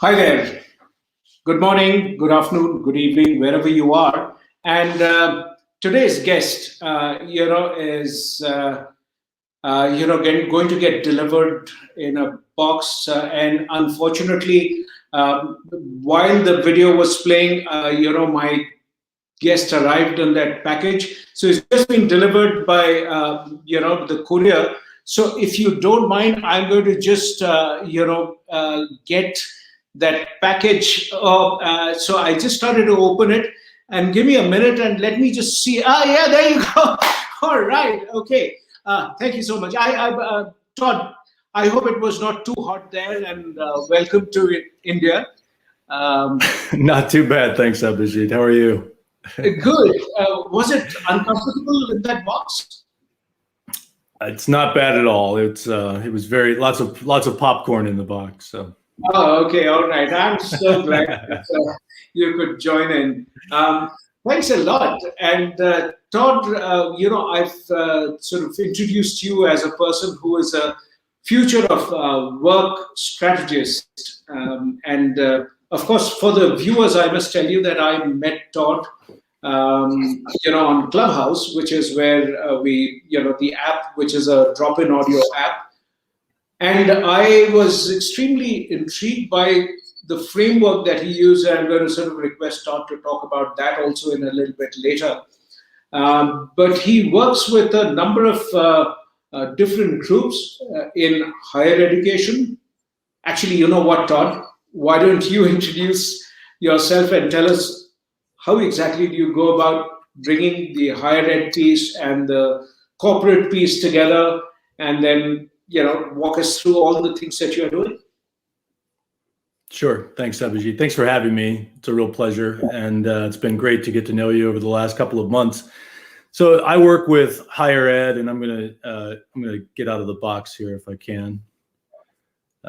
Hi there. Good morning, good afternoon, good evening, wherever you are. And today's guest, is going to get delivered in a box. And unfortunately, while the video was playing, my guest arrived on that package. So it's just been delivered by, the courier. So if you don't mind, I'm going to just, get that package. So I just started to open it, and give me a minute and let me just see. Yeah, there you go. All right. Okay. Thank you so much. Todd, I hope it was not too hot there, and welcome to India. Um, Not too bad, thanks, Abhijit. How are you? Good. Was it uncomfortable in that box? It's not bad at all. It was very lots of popcorn in the box. So Oh, okay. All right. I'm so glad that, you could join in. Thanks a lot. And Todd, I've sort of introduced you as a person who is a future of work strategist. And of course, for the viewers, I must tell you that I met Todd, on Clubhouse, which is where the app, which is a drop-in audio app. And I was extremely intrigued by the framework that he used. I'm going to sort of request Todd to talk about that also in a little bit later. But he works with a number of different groups in higher education. Actually, you know what, Todd? Why don't you introduce yourself and tell us how exactly do you go about bringing the higher ed piece and the corporate piece together, and then walk us through all the things that you're doing? sure. Thanks, Abhijit. Thanks for having me. It's a real pleasure, and it's been great to get to know you over the last couple of months. So I work with higher ed, and I'm gonna get out of the box here if I can.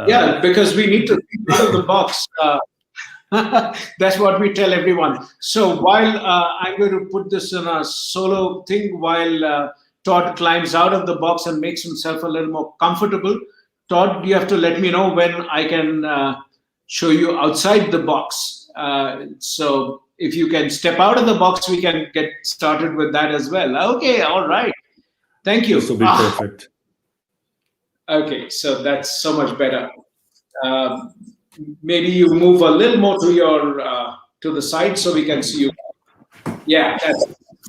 Yeah, because we need to think out of the box. That's what we tell everyone. So while I'm going to put this in a solo thing, while Todd climbs out of the box and makes himself a little more comfortable, Todd, you have to let me know when I can show you outside the box. So if you can step out of the box, we can get started with that as well. Okay, all right. Thank you. This will be perfect. Okay, so that's so much better. Maybe you move a little more to your to the side so we can see you. Yeah,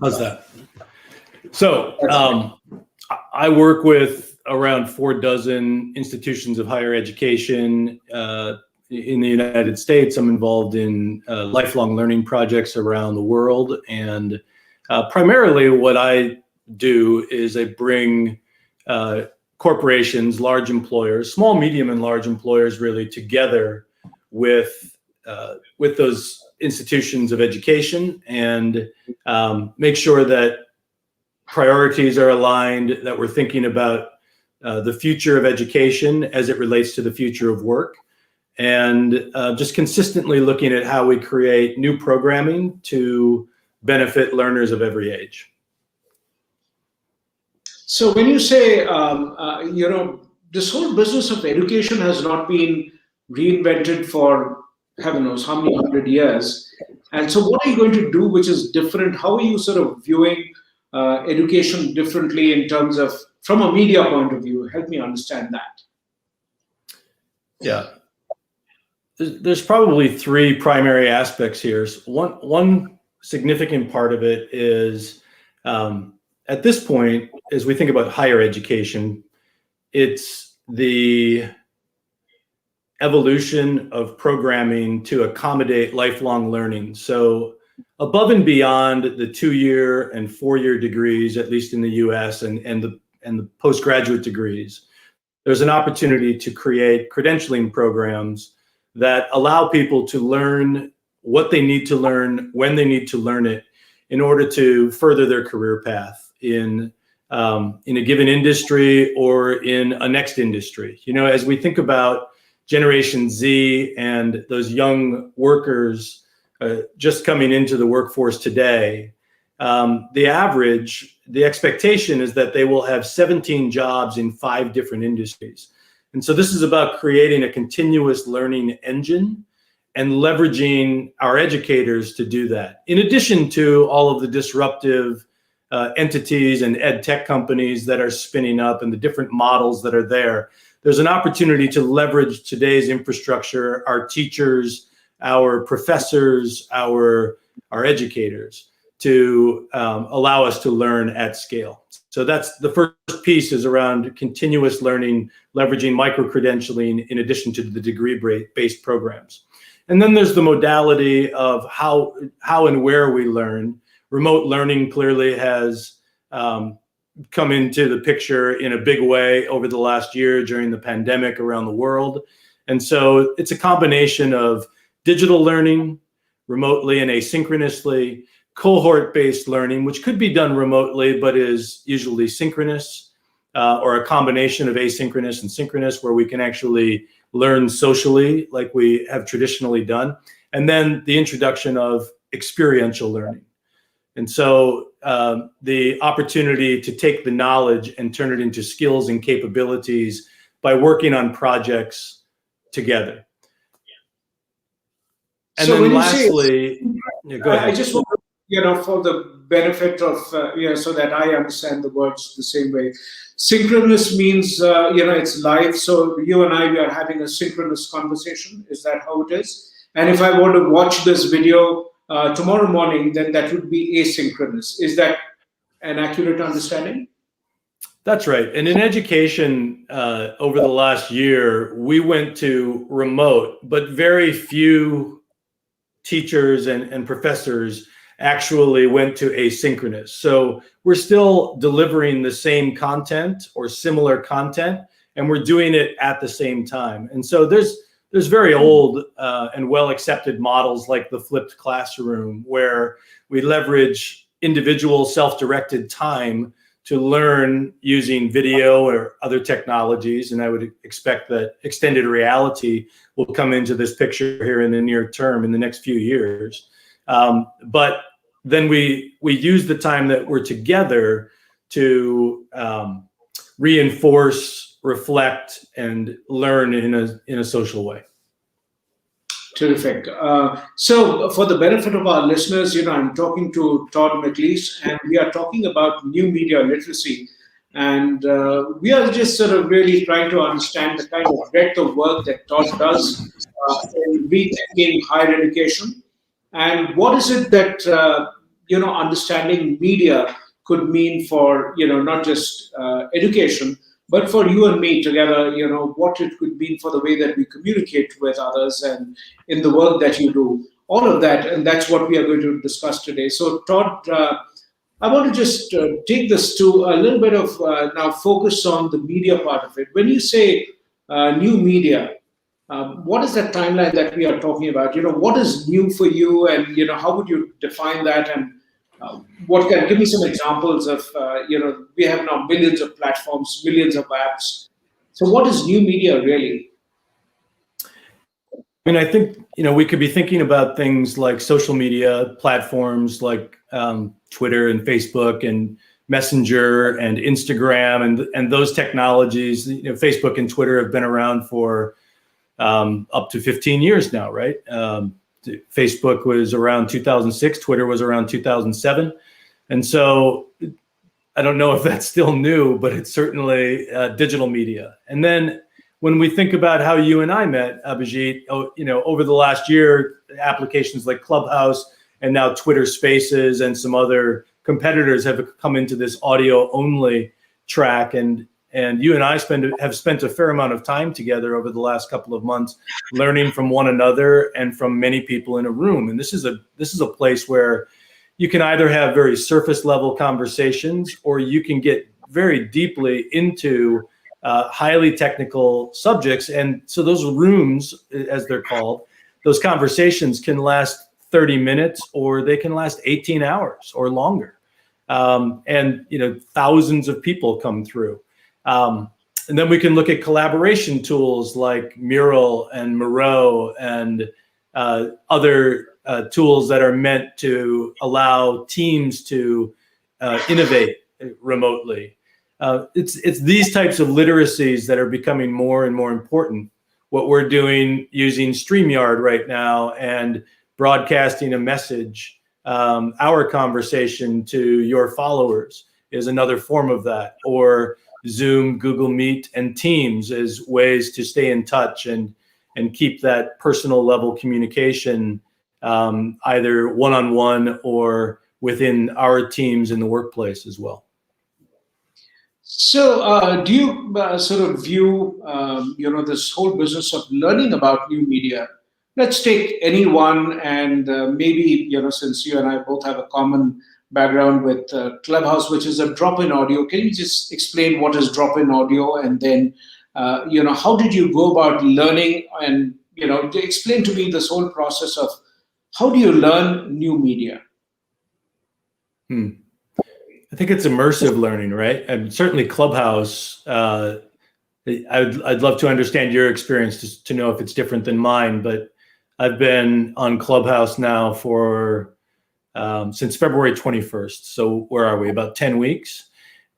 How's that? So I work with around 4 dozen institutions of higher education in the United States. I'm involved in lifelong learning projects around the world, and primarily what I do is I bring corporations, large employers, small, medium, and large employers, really together with those institutions of education, and make sure that priorities are aligned, that we're thinking about the future of education as it relates to the future of work, and just consistently looking at how we create new programming to benefit learners of every age. So when you say, this whole business of education has not been reinvented for heaven knows how many 100 years. And so what are you going to do which is different? How are you sort of viewing education differently in terms of, from a media point of view? Help me understand that. Yeah. There's probably 3 primary aspects here. One significant part of it is, at this point, as we think about higher education, it's the evolution of programming to accommodate lifelong learning. So above and beyond the 2-year and 4-year degrees, at least in the US, and the postgraduate degrees, there's an opportunity to create credentialing programs that allow people to learn what they need to learn, when they need to learn it, in order to further their career path in a given industry or in a next industry. As we think about Generation Z and those young workers just coming into the workforce today, the expectation is that they will have 17 jobs in 5 different industries. And so this is about creating a continuous learning engine and leveraging our educators to do that. In addition to all of the disruptive entities and ed tech companies that are spinning up and the different models that are there, there's an opportunity to leverage today's infrastructure, our teachers, our professors, our educators, to allow us to learn at scale. So that's the first piece, is around continuous learning, leveraging micro-credentialing in addition to the degree-based programs. And then there's the modality of how and where we learn. Remote learning clearly has come into the picture in a big way over the last year during the pandemic around the world. And so it's a combination of digital learning, remotely and asynchronously, cohort-based learning, which could be done remotely, but is usually synchronous, or a combination of asynchronous and synchronous, where we can actually learn socially like we have traditionally done. And then the introduction of experiential learning. And so the opportunity to take the knowledge and turn it into skills and capabilities by working on projects together. And so then lastly, go ahead. I just want to, for the benefit of, so that I understand the words the same way. Synchronous means, it's live. So you and I, we are having a synchronous conversation. Is that how it is? And if I want to watch this video tomorrow morning, then that would be asynchronous. Is that an accurate understanding? That's right. And in education, over the last year, we went to remote, but very few teachers and professors actually went to asynchronous. So we're still delivering the same content or similar content, and we're doing it at the same time. And so there's very old and well-accepted models like the flipped classroom, where we leverage individual self-directed time to learn using video or other technologies. And I would expect that extended reality will come into this picture here in the near term, in the next few years. But then we use the time that we're together to reinforce, reflect, and learn in a social way. Terrific. So for the benefit of our listeners, I'm talking to Todd McLees, and we are talking about new media literacy. And we are just sort of really trying to understand the kind of breadth of work that Todd does in rethinking higher education. And what is it that, understanding media could mean for, not just education, but for you and me together, what it could mean for the way that we communicate with others and in the work that you do, all of that. And that's what we are going to discuss today. So Todd, I want to just take this to a little bit of now focus on the media part of it. When you say new media, what is that timeline that we are talking about? What is new for you, and, how would you define that? And what can give me some examples of, we have now millions of platforms, millions of apps. So what is new media really? I mean, I think, we could be thinking about things like social media platforms like Twitter and Facebook and Messenger and Instagram and those technologies. Facebook and Twitter have been around for up to 15 years now, right? Facebook was around 2006, Twitter was around 2007. And so I don't know if that's still new, but it's certainly digital media. And then when we think about how you and I met, Abhijit, over the last year, applications like Clubhouse and now Twitter Spaces and some other competitors have come into this audio only track. And you and I have spent a fair amount of time together over the last couple of months, learning from one another and from many people in a room. And this is a place where you can either have very surface level conversations, or you can get very deeply into highly technical subjects. And so those rooms, as they're called, those conversations can last 30 minutes, or they can last 18 hours or longer. And thousands of people come through. And then we can look at collaboration tools like Mural and Miro and other tools that are meant to allow teams to innovate remotely. It's these types of literacies that are becoming more and more important what we're doing using StreamYard right now and broadcasting a message, our conversation to your followers is another form of that, or Zoom, Google Meet, and Teams as ways to stay in touch and keep that personal level communication, either one-on-one or within our teams in the workplace as well. So, do you sort of view, this whole business of learning about new media? Let's take anyone, and maybe, since you and I both have a common background with Clubhouse, which is a drop-in audio. Can you just explain what is drop-in audio, and then, how did you go about learning, and to explain to me this whole process of how do you learn new media? I think it's immersive learning, right? And certainly Clubhouse, I'd love to understand your experience to know if it's different than mine, but I've been on Clubhouse now for since February 21st. So where are we? About 10 weeks.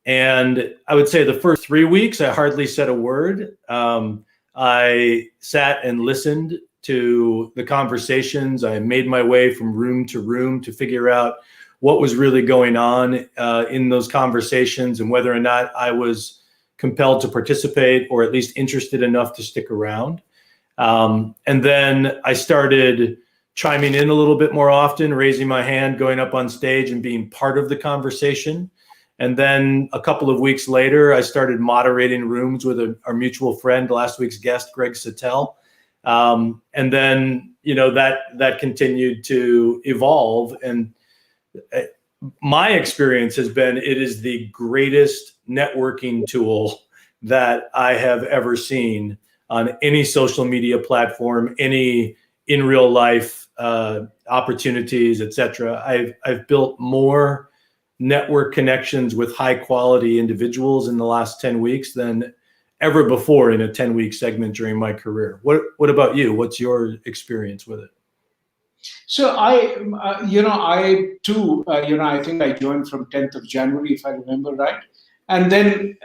And I would say the first 3 weeks, I hardly said a word. I sat and listened to the conversations. I made my way from room to figure out what was really going on in those conversations and whether or not I was compelled to participate or at least interested enough to stick around. And then I started chiming in a little bit more often, raising my hand, going up on stage and being part of the conversation. And then a couple of weeks later, I started moderating rooms with our mutual friend, last week's guest, Greg Sattel. And then, that continued to evolve. And my experience has been, it is the greatest networking tool that I have ever seen on any social media platform, any in real life opportunities, etc. I've built more network connections with high quality individuals in the last 10 weeks than ever before in a 10-week segment during my career. What about you? What's your experience with it? So I too, I think I joined from 10th of January, if I remember right. And then,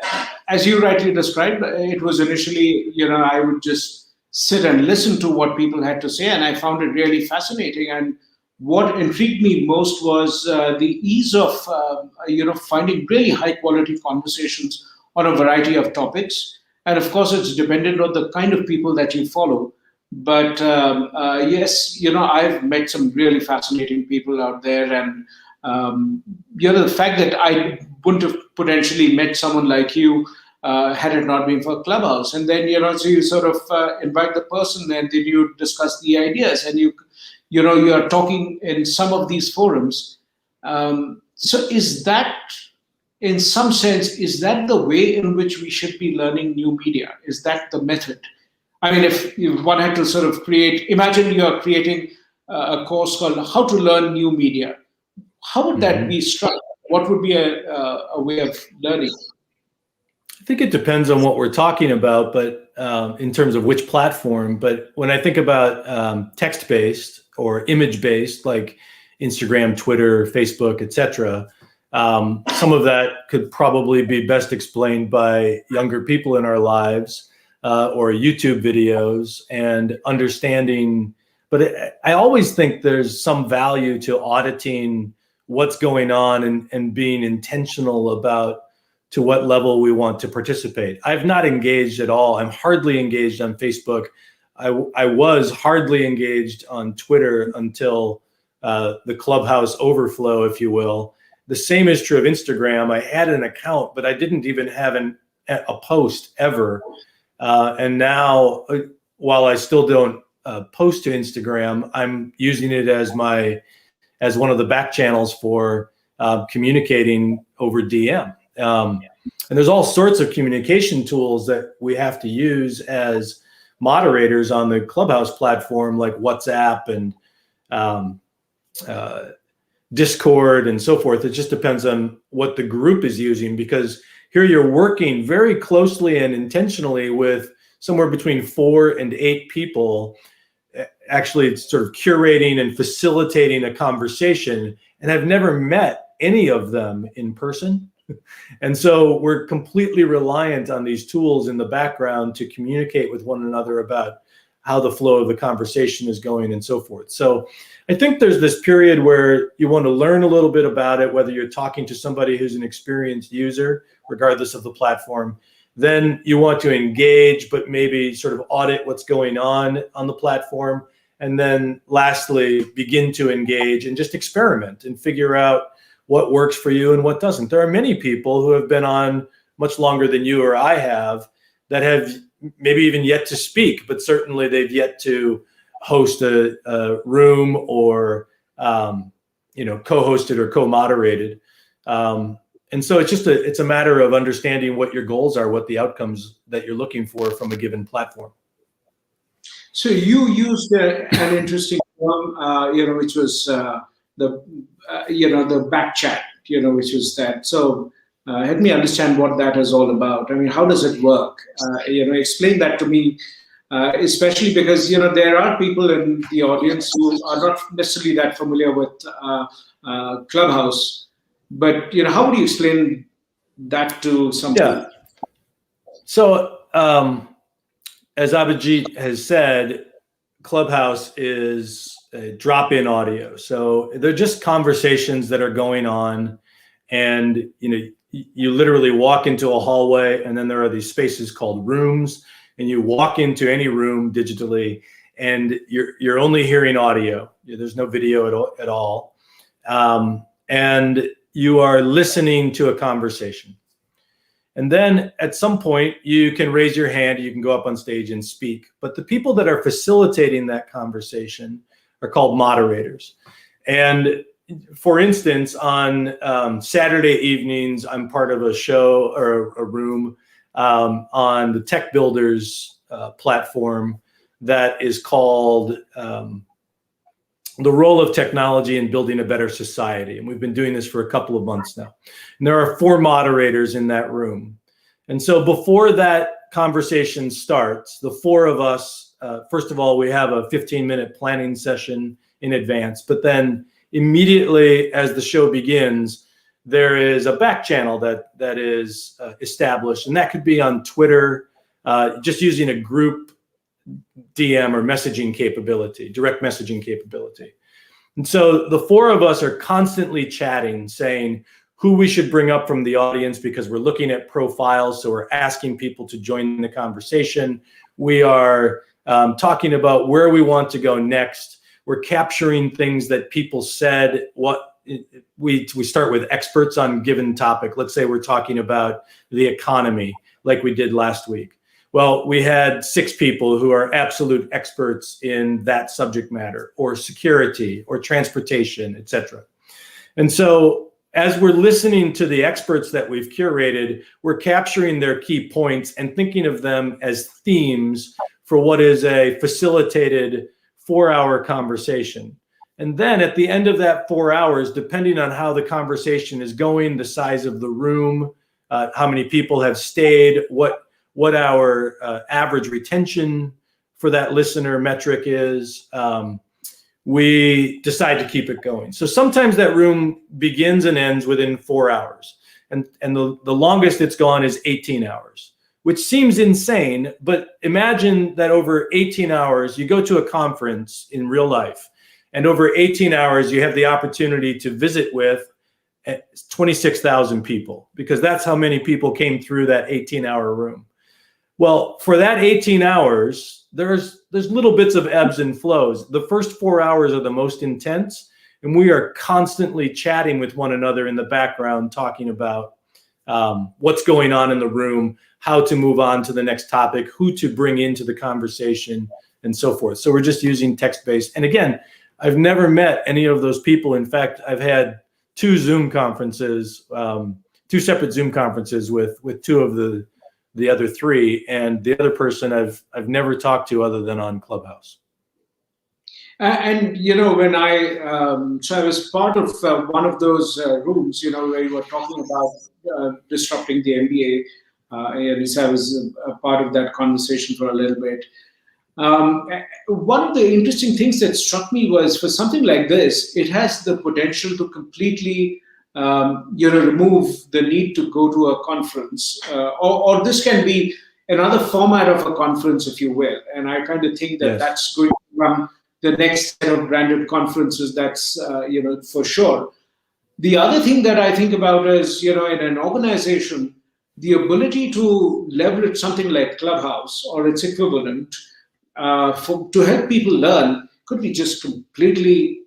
as you rightly described, it was initially, I would just sit and listen to what people had to say, and I found it really fascinating. And what intrigued me most was the ease of, finding really high quality conversations on a variety of topics. And of course, it's dependent on the kind of people that you follow. But yes, I've met some really fascinating people out there, and the fact that I wouldn't have potentially met someone like you had it not been for Clubhouse. And then so you sort of invite the person, and then you discuss the ideas, and you are talking in some of these forums. So is that, in some sense, is that the way in which we should be learning new media? Is that the method? I mean, if one had to sort of imagine you are creating a course called How to Learn New Media. How would that be structured? What would be a way of learning? I think it depends on what we're talking about, but in terms of which platform. But when I think about text-based or image-based, like Instagram, Twitter, Facebook, etc., some of that could probably be best explained by younger people in our lives. Or YouTube videos and understanding, but I always think there's some value to auditing what's going on and being intentional about to what level we want to participate. I've not engaged at all. I'm hardly engaged on Facebook. I was hardly engaged on Twitter until the Clubhouse overflow, if you will. The same is true of Instagram. I had an account, but I didn't even have a post ever. And now, while I still don't post to Instagram, I'm using it as one of the back channels for communicating over DM. And there's all sorts of communication tools that we have to use as moderators on the Clubhouse platform, like WhatsApp and Discord and so forth. It just depends on what the group is using, because here you're working very closely and intentionally with somewhere between 4 and 8 people, actually sort of curating and facilitating a conversation. And I've never met any of them in person. And so we're completely reliant on these tools in the background to communicate with one another about how the flow of the conversation is going and so forth. So I think there's this period where you want to learn a little bit about it, whether you're talking to somebody who's an experienced user, regardless of the platform. Then you want to engage, but maybe sort of audit what's going on the platform. And then lastly, begin to engage and just experiment and figure out what works for you and what doesn't. There are many people who have been on much longer than you or I have that have maybe even yet to speak, but certainly they've yet to host a room or co-hosted or co-moderated. And so it's a matter of understanding what your goals are, what the outcomes that you're looking for from a given platform. So you used an interesting term, which was the back chat, which was that. So help me understand what that is all about. I mean, how does it work? Explain that to me, especially because, there are people in the audience who are not necessarily that familiar with Clubhouse. But, how would you explain that to some people? Yeah. So, as Abhijit has said, Clubhouse is a drop-in audio. So they're just conversations that are going on, and you literally walk into a hallway, and then there are these spaces called rooms, and you walk into any room digitally, and you're only hearing audio. There's no video at all, and you are listening to a conversation. And then at some point, you can raise your hand, you can go up on stage and speak. But the people that are facilitating that conversation are called moderators. And for instance, on Saturday evenings, I'm part of a show or a room on the Tech Builders platform that is called The Role of Technology in Building a Better Society. And we've been doing this for a couple of months now. And there are 4 moderators in that room. And so before that conversation starts, the 4 of us, first of all, we have a 15-minute planning session in advance. But then immediately as the show begins, there is a back channel that is established. And that could be on Twitter, just using a group DM or messaging capability, direct messaging capability. And so the 4 of us are constantly chatting, saying who we should bring up from the audience, because we're looking at profiles. So we're asking people to join the conversation. We are talking about where we want to go next. We're capturing things that people said. We start with experts on a given topic. Let's say we're talking about the economy, like we did last week. Well, we had 6 people who are absolute experts in that subject matter, or security, or transportation, etc. And so as we're listening to the experts that we've curated, we're capturing their key points and thinking of them as themes for what is a facilitated 4-hour conversation. And then at the end of that 4 hours, depending on how the conversation is going, the size of the room, how many people have stayed, what our average retention for that listener metric is, we decide to keep it going. So sometimes that room begins and ends within 4 hours. And the longest it's gone is 18 hours, which seems insane. But imagine that over 18 hours, you go to a conference in real life, and over 18 hours, you have the opportunity to visit with 26,000 people, because that's how many people came through that 18-hour room. Well, for that 18 hours, there's little bits of ebbs and flows. The first 4 hours are the most intense, and we are constantly chatting with one another in the background, talking about what's going on in the room, how to move on to the next topic, who to bring into the conversation, and so forth. So we're just using text-based. And again, I've never met any of those people. In fact, I've had 2 Zoom conferences, 2 separate Zoom conferences with 2 of the other 3, and the other person I've never talked to other than on Clubhouse. And when so I was part of one of those rooms, where you were talking about disrupting the MBA, and so I was a part of that conversation for a little bit. One of the interesting things that struck me was, for something like this, it has the potential to completely remove the need to go to a conference, or this can be another format of a conference, if you will. And I kind of think that Yes. that's going to become the next set of branded conferences. That's for sure. The other thing that I think about is, in an organization, the ability to leverage something like Clubhouse or its equivalent to help people learn could be just completely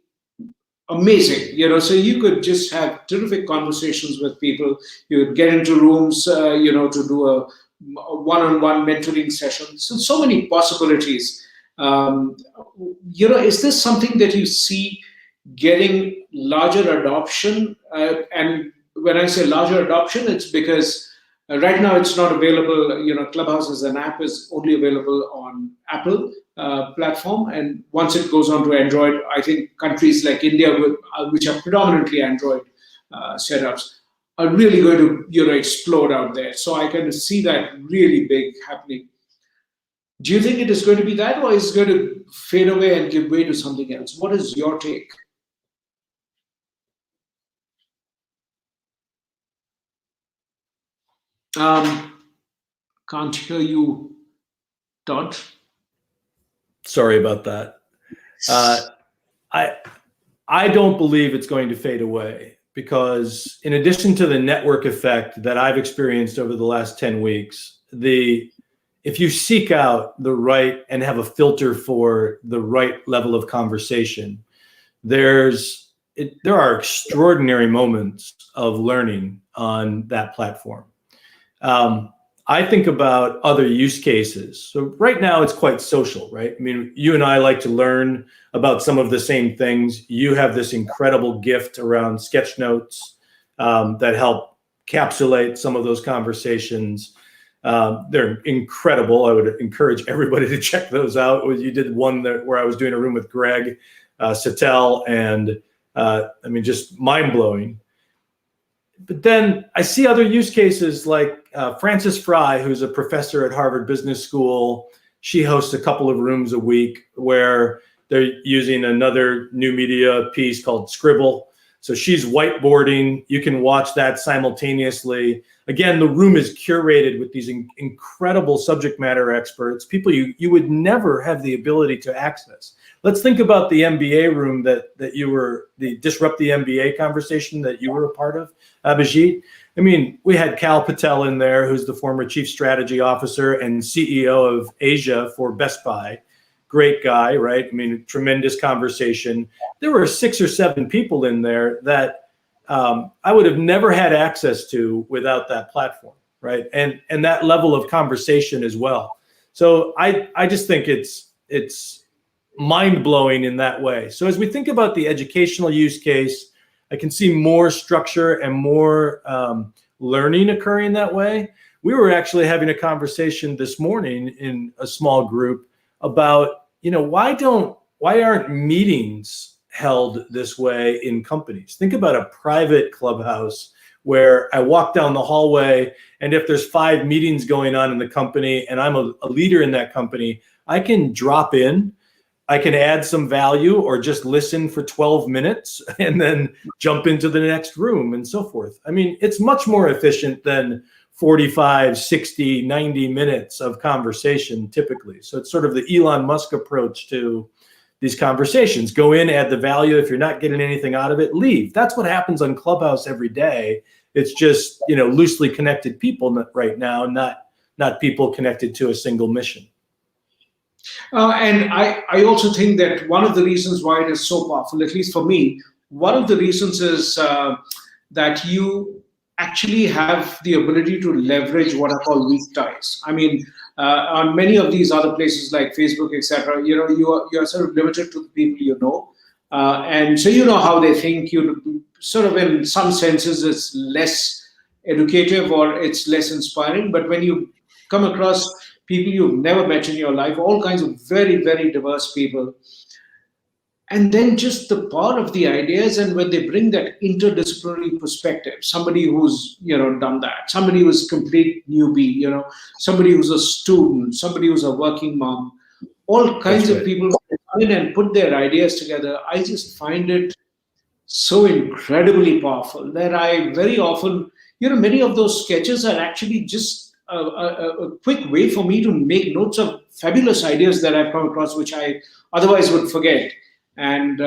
amazing. So you could just have terrific conversations with people. You would get into rooms, to do a one-on-one mentoring session. So many possibilities. Is this something that you see getting larger adoption? And when I say larger adoption, it's because right now it's not available. Clubhouse as an app is only available on Apple platform, and once it goes on to Android, I think countries like India, which are predominantly Android setups, are really going to explode out there. So I can see that really big happening. Do you think it is going to be that, or is it going to fade away and give way to something else? What is your take? Can't hear you, Todd. Sorry about that. I don't believe it's going to fade away, because in addition to the network effect that I've experienced over the last 10 weeks, if you seek out the right and have a filter for the right level of conversation, there are extraordinary moments of learning on that platform. I think about other use cases. So right now it's quite social, right? I mean, you and I like to learn about some of the same things. You have this incredible gift around sketch notes that help capsulate some of those conversations. They're incredible. I would encourage everybody to check those out. You did one where I was doing a room with Greg Sattel, and just mind-blowing. But then I see other use cases like Frances Fry, who's a professor at Harvard Business School. She hosts a couple of rooms a week where they're using another new media piece called Scribble. So she's whiteboarding. You can watch that simultaneously. Again, the room is curated with these incredible subject matter experts, people you would never have the ability to access. Let's think about the MBA room that you were, the Disrupt the MBA conversation that you were a part of, Abhijit. I mean, we had Cal Patel in there, who's the former chief strategy officer and CEO of Asia for Best Buy. Great guy, right? I mean, tremendous conversation. There were 6 or 7 people in there that I would have never had access to without that platform, right? And that level of conversation as well. So I just think it's mind-blowing in that way. So as we think about the educational use case, I can see more structure and more learning occurring that way. We were actually having a conversation this morning in a small group about, why aren't meetings held this way in companies? Think about a private clubhouse where I walk down the hallway, and if there's 5 meetings going on in the company and I'm a leader in that company, I can drop in. I can add some value or just listen for 12 minutes and then jump into the next room and so forth. I mean, it's much more efficient than 45, 60, 90 minutes of conversation typically. So it's sort of the Elon Musk approach to these conversations. Go in, add the value. If you're not getting anything out of it, leave. That's what happens on Clubhouse every day. It's just, loosely connected people right now, not people connected to a single mission. And I also think that one of the reasons why it is so powerful, at least for me, one of the reasons is that you actually have the ability to leverage what I call weak ties. I mean, on many of these other places like Facebook, etc., you're sort of limited to the people you know. And so you know how they think. You sort of, in some senses, it's less educative or it's less inspiring. But when you come across people you've never met in your life, all kinds of very, very diverse people, and then just the power of the ideas, and when they bring that interdisciplinary perspective, somebody who's done that, somebody who's complete newbie, somebody who's a student, somebody who's a working mom, all kinds of people come in and put their ideas together. I just find it so incredibly powerful that I very often, many of those sketches are actually just a quick way for me to make notes of fabulous ideas that I've come across, which I otherwise would forget. And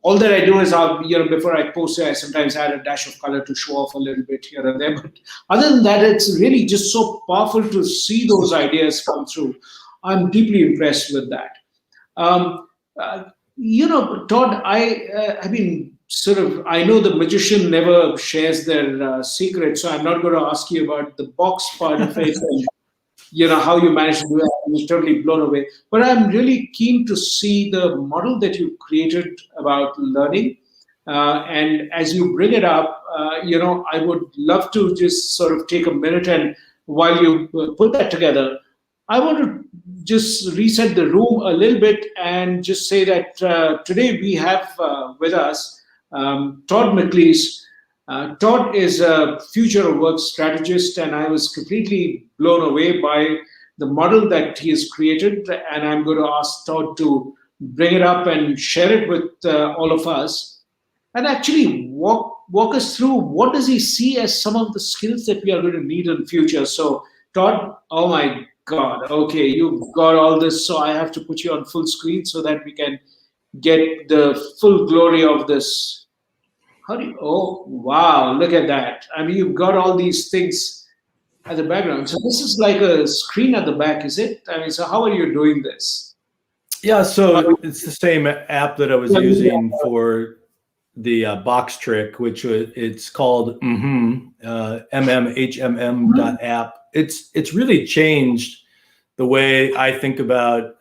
all that I do is, before I post it, I sometimes add a dash of color to show off a little bit here and there. But other than that, it's really just so powerful to see those ideas come through. I'm deeply impressed with that. Todd, I mean, I know the magician never shares their secret, so I'm not going to ask you about the box part of it and, how you managed to do that. I was totally blown away. But I'm really keen to see the model that you created about learning. And as you bring it up, I would love to just sort of take a minute, and while you put that together, I want to just reset the room a little bit and just say that today we have with us Todd McLees. Todd is a future of work strategist, and I was completely blown away by the model that he has created. And I'm going to ask Todd to bring it up and share it with all of us, and actually walk us through what does he see as some of the skills that we are going to need in the future. So, Todd, oh my God, okay, you've got all this, so I have to put you on full screen so that we can get the full glory of this. Oh, wow, look at that. I mean, you've got all these things at the background. So this is like a screen at the back, is it? I mean, so how are you doing this? Yeah, so it's the same app that I was using for the box trick, which it's called mmHmm.app. It's really changed the way I think about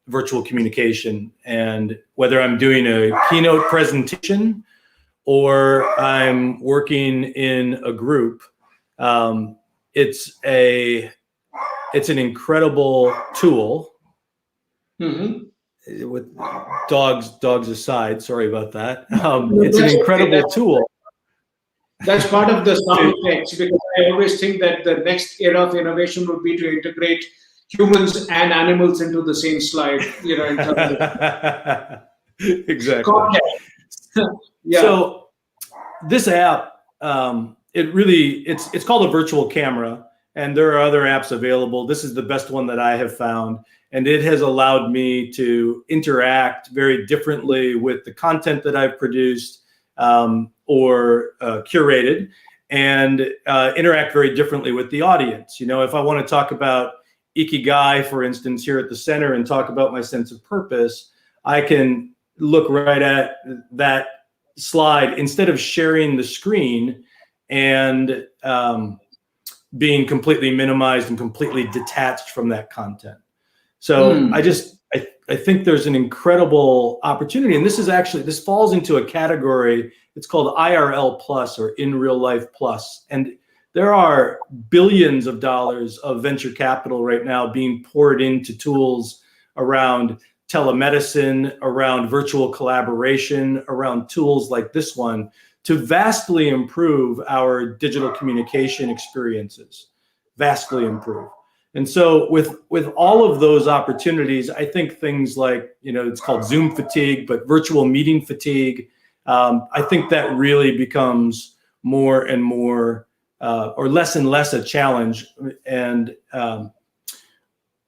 virtual communication, and whether I'm doing a keynote presentation or I'm working in a group, it's an incredible tool. With dogs aside, sorry about that. It's an incredible tool. That's part of the sound effects, because I always think that the next era of innovation would be to integrate humans and animals into the same slide. In terms of exactly. Yeah. So this app, it's called a virtual camera, and there are other apps available. This is the best one that I have found, and it has allowed me to interact very differently with the content that I've produced or curated, and interact very differently with the audience. If I want to talk about Ikigai, for instance, here at the center, and talk about my sense of purpose, I can look right at that slide instead of sharing the screen and being completely minimized and completely detached from that content. So I think there's an incredible opportunity, and this falls into a category. It's called IRL plus, or in real life plus, and there are billions of dollars of venture capital right now being poured into tools around telemedicine, around virtual collaboration, around tools like this one to vastly improve our digital communication experiences, vastly improve. And so with all of those opportunities, I think things like, it's called Zoom fatigue, but virtual meeting fatigue, I think that really becomes more and more, or less and less a challenge, and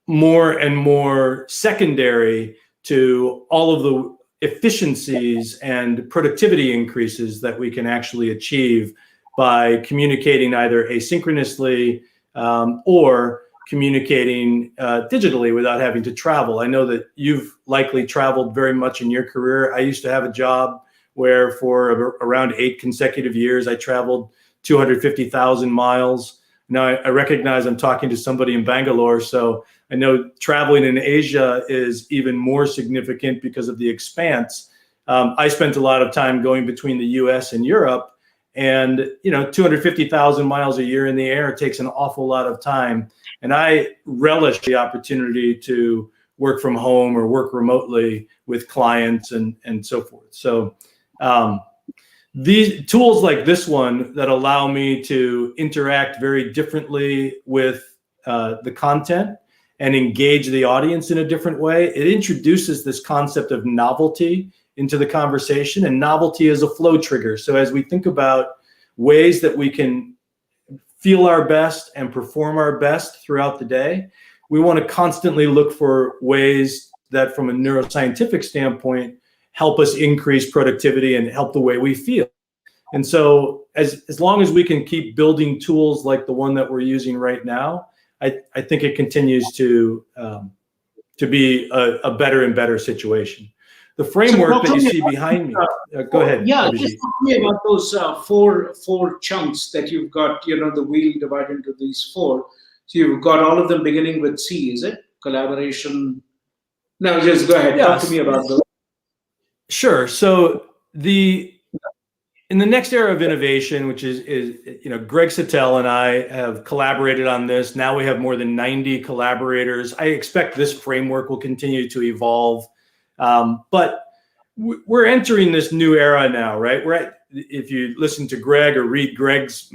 more and more secondary to all of the efficiencies and productivity increases that we can actually achieve by communicating either asynchronously or communicating digitally without having to travel. I know that you've likely traveled very much in your career. I used to have a job where for around 8 consecutive years, I traveled 250,000 miles. Now I recognize I'm talking to somebody in Bangalore, so I know traveling in Asia is even more significant because of the expanse. I spent a lot of time going between the US and Europe, and 250,000 miles a year in the air takes an awful lot of time. And I relish the opportunity to work from home or work remotely with clients and so forth. So these tools like this one that allow me to interact very differently with the content and engage the audience in a different way, it introduces this concept of novelty into the conversation, and novelty is a flow trigger. So as we think about ways that we can feel our best and perform our best throughout the day, we want to constantly look for ways that from a neuroscientific standpoint help us increase productivity and help the way we feel. And so as long as we can keep building tools like the one that we're using right now, I think it continues to be a better and better situation. The framework that you see behind me. Go ahead. Yeah, Abhijit. just talk to me about those four chunks that you've got. The wheel divided into these four. So you've got all of them beginning with C. Is it collaboration? No, just go ahead. Talk to me about those. Sure. So in the next era of innovation, which is Greg Sattel and I have collaborated on this. Now we have more than 90 collaborators. I expect this framework will continue to evolve. But we're entering this new era now, right? If you listen to Greg or read Greg's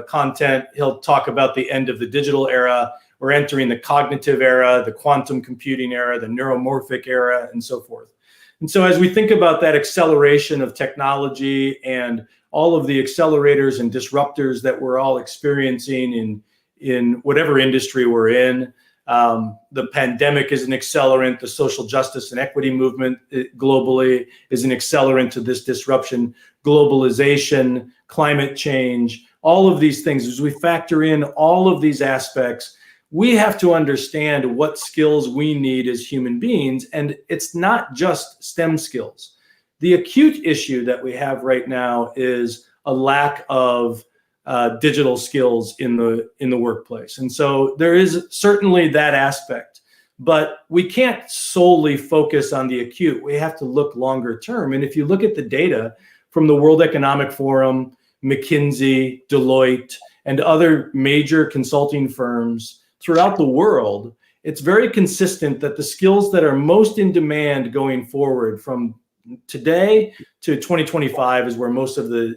content, he'll talk about the end of the digital era. We're entering the cognitive era, the quantum computing era, the neuromorphic era, and so forth. And so as we think about that acceleration of technology and all of the accelerators and disruptors that we're all experiencing in whatever industry we're in, the pandemic is an accelerant. The social justice and equity movement globally is an accelerant to this disruption. Globalization, climate change, all of these things, as we factor in all of these aspects, we have to understand what skills we need as human beings. And it's not just STEM skills. The acute issue that we have right now is a lack of digital skills in the workplace. And so there is certainly that aspect, but we can't solely focus on the acute. We have to look longer term. And if you look at the data from the World Economic Forum, McKinsey, Deloitte, and other major consulting firms throughout the world, it's very consistent that the skills that are most in demand going forward from today to 2025 is where most of the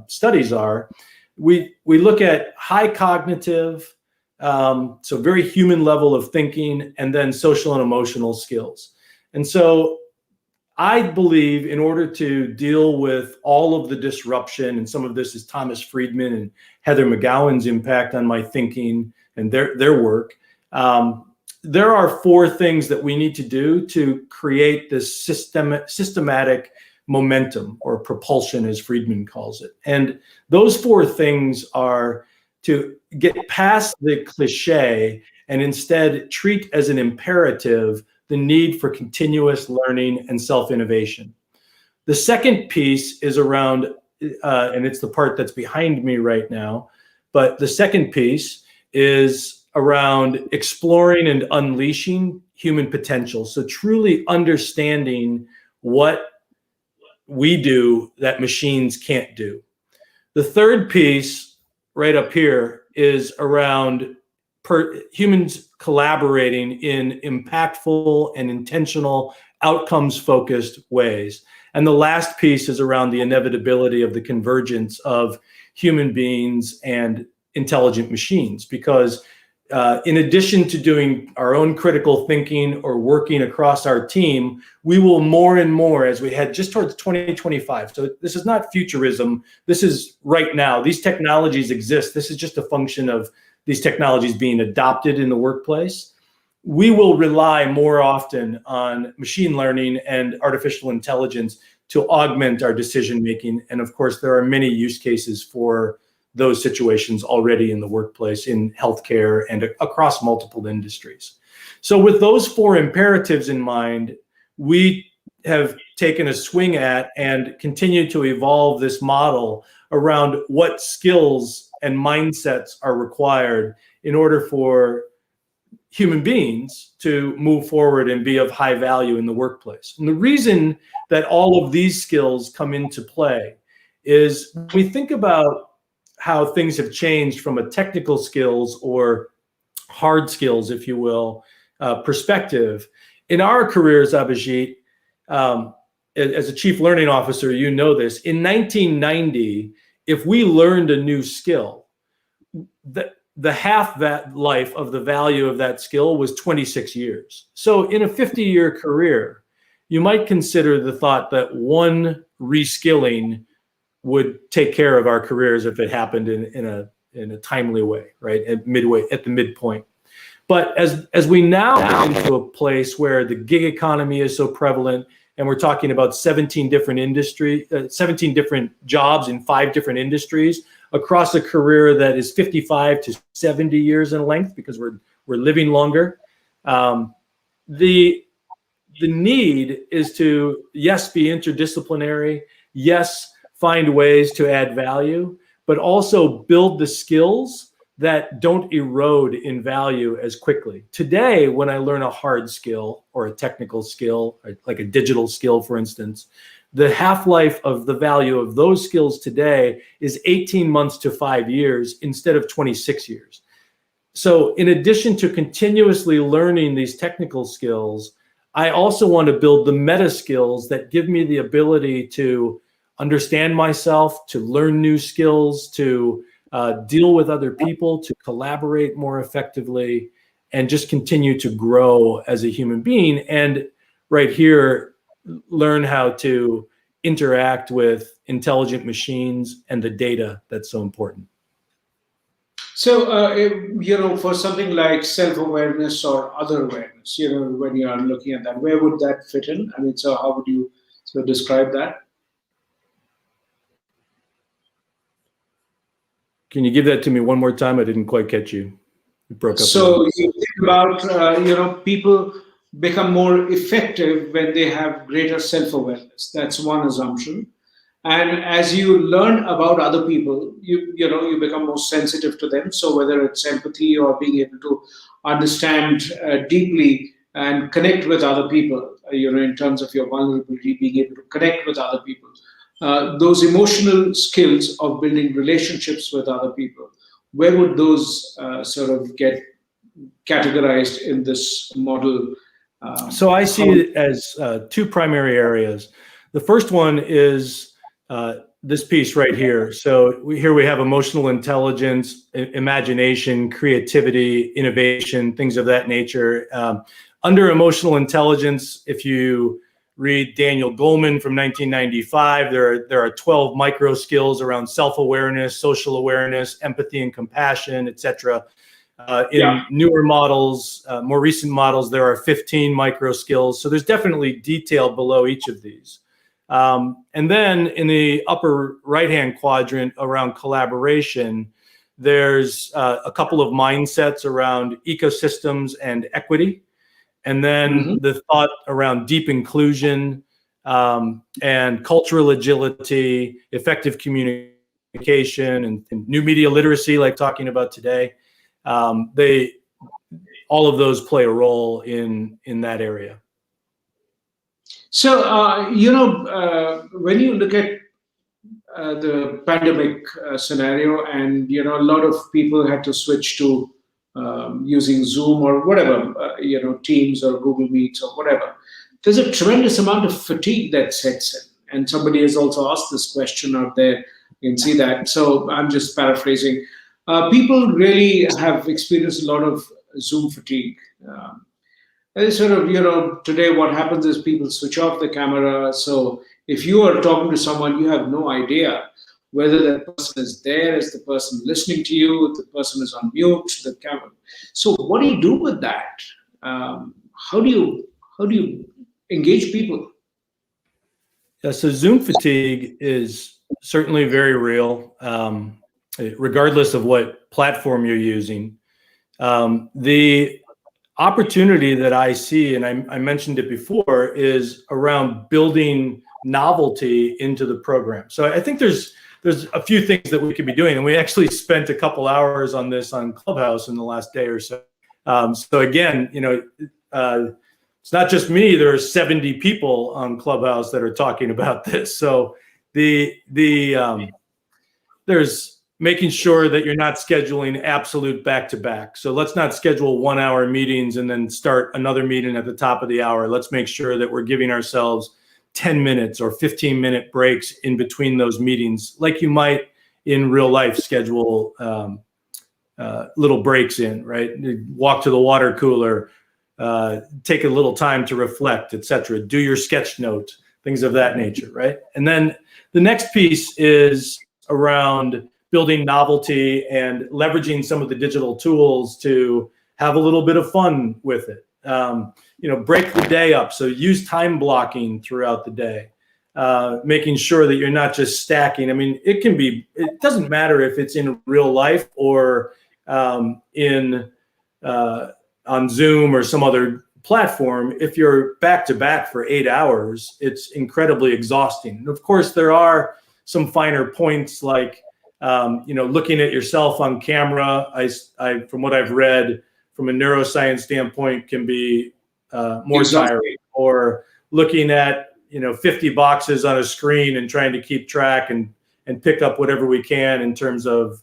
studies are. We look at high cognitive, so very human level of thinking, and then social and emotional skills. And so I believe in order to deal with all of the disruption, and some of this is Thomas Friedman and Heather McGowan's impact on my thinking and their work, there are four things that we need to do to create this systematic momentum, or propulsion, as Friedman calls it. And those four things are to get past the cliche and instead treat as an imperative the need for continuous learning and self-innovation. The second piece is around, and it's the part that's behind me right now, but the second piece is around exploring and unleashing human potential. So truly understanding what we do that machines can't do. The third piece right up here is around humans collaborating in impactful and intentional outcomes-focused ways. And the last piece is around the inevitability of the convergence of human beings and intelligent machines, because in addition to doing our own critical thinking or working across our team, we will more and more, as we head just towards 2025. So this is not futurism. This is right now. These technologies exist. This is just a function of these technologies being adopted in the workplace. We will rely more often on machine learning and artificial intelligence to augment our decision-making. And of course, there are many use cases for those situations already in the workplace, in healthcare, and across multiple industries. So with those four imperatives in mind, we have taken a swing at and continue to evolve this model around what skills and mindsets are required in order for human beings to move forward and be of high value in the workplace. And the reason that all of these skills come into play is we think about how things have changed from a technical skills or hard skills, if you will, perspective. In our careers, Abhijit, as a chief learning officer, you know this, in 1990, if we learned a new skill, the half that life of the value of that skill was 26 years. So in a 50-year career, you might consider the thought that one reskilling would take care of our careers if it happened in in a timely way, right? At the midpoint. But as we now get into a place where the gig economy is so prevalent, and we're talking about 17 different jobs in 5 different industries across a career that is 55 to 70 years in length, because we're living longer. The need is to, yes, be interdisciplinary, yes, find ways to add value, but also build the skills that don't erode in value as quickly. Today, when I learn a hard skill or a technical skill, like a digital skill, for instance, the half-life of the value of those skills today is 18 months to 5 years instead of 26 years. So in addition to continuously learning these technical skills, I also want to build the meta skills that give me the ability to understand myself, to learn new skills, to deal with other people, to collaborate more effectively, and just continue to grow as a human being. And right here, learn how to interact with intelligent machines and the data that's so important. So, for something like self-awareness or other awareness, when you are looking at that, where would that fit in? I mean, so how would you sort of describe that? Can you give that to me one more time? I didn't quite catch you. You broke up. So you think about, people become more effective when they have greater self-awareness. That's one assumption. And as you learn about other people, you become more sensitive to them. So whether it's empathy or being able to understand deeply and connect with other people, in terms of your vulnerability, being able to connect with other people. Those emotional skills of building relationships with other people, where would those sort of get categorized in this model? So I see it as 2 primary areas. The first one is this piece right here. So here we have emotional intelligence, imagination, creativity, innovation, things of that nature. Under emotional intelligence, if you read Daniel Goleman from 1995, there are 12 micro skills around self-awareness, social awareness, empathy and compassion, etc. In newer models, more recent models, there are 15 micro skills. So there's definitely detail below each of these. And then in the upper right-hand quadrant around collaboration, there's a couple of mindsets around ecosystems and equity. And then the thought around deep inclusion and cultural agility, effective communication, and new media literacy, like talking about today. All of those play a role in that area. So, when you look at the pandemic scenario, and a lot of people had to switch to using Zoom or whatever, Teams or Google Meets or whatever, there's a tremendous amount of fatigue that sets in. And somebody has also asked this question out there. You can see that. So I'm just paraphrasing. People really have experienced a lot of Zoom fatigue. And sort of, today what happens is people switch off the camera. So if you are talking to someone, you have no idea whether that person is there, is the person listening to you, the person is on mute, the camera. So what do you do with that? How do you engage people? Yeah, so Zoom fatigue is certainly very real, regardless of what platform you're using. The opportunity that I see, and I mentioned it before, is around building novelty into the program. So I think there's a few things that we could be doing, and we actually spent a couple hours on this on Clubhouse in the last day or so. So again, it's not just me. There are 70 people on Clubhouse that are talking about this. So there's making sure that you're not scheduling absolute back-to-back. So let's not schedule 1-hour meetings and then start another meeting at the top of the hour. Let's make sure that we're giving ourselves 10 minutes or 15-minute breaks in between those meetings, like you might in real life schedule little breaks in, right? Walk to the water cooler, take a little time to reflect, etc. Do your sketch note, things of that nature, right? And then the next piece is around building novelty and leveraging some of the digital tools to have a little bit of fun with it. Break the day up. So use time blocking throughout the day, making sure that you're not just stacking. I mean, it doesn't matter if it's in real life or on Zoom or some other platform. If you're back to back for 8 hours, it's incredibly exhausting. And of course, there are some finer points like, looking at yourself on camera. I from what I've read from a neuroscience standpoint can be more tiring, or looking at 50 boxes on a screen and trying to keep track and pick up whatever we can in terms of